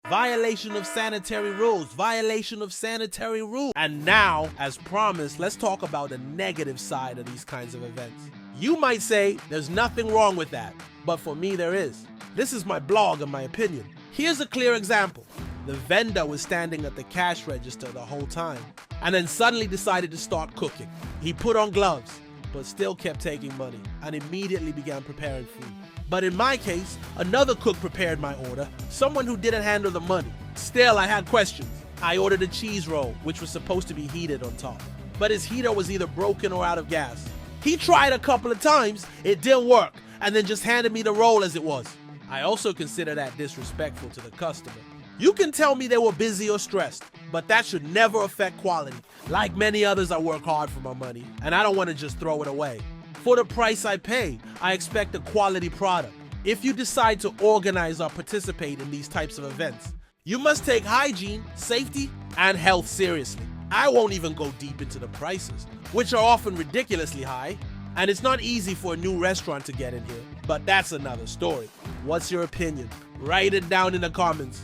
Violation of sanitary rules, violation of sanitary rules. And now, as promised, let's talk about the negative side of these kinds of events. You might say there's nothing wrong with that, but for me there is. This is my blog and my opinion. Here's a clear example. The vendor was standing at the cash register the whole time and then suddenly decided to start cooking. He put on gloves, but still kept taking money and immediately began preparing food. But in my case, another cook prepared my order, someone who didn't handle the money. Still, I had questions. I ordered a cheese roll, which was supposed to be heated on top, but his heater was either broken or out of gas. He tried a couple of times, it didn't work, and then just handed me the roll as it was. I also consider that disrespectful to the customer. You can tell me they were busy or stressed, but that should never affect quality. Like many others, I work hard for my money, and I don't want to just throw it away. For the price I pay, I expect a quality product. If you decide to organize or participate in these types of events, you must take hygiene, safety, and health seriously. I won't even go deep into the prices, which are often ridiculously high, and it's not easy for a new restaurant to get in here, but that's another story. What's your opinion? Write it down in the comments.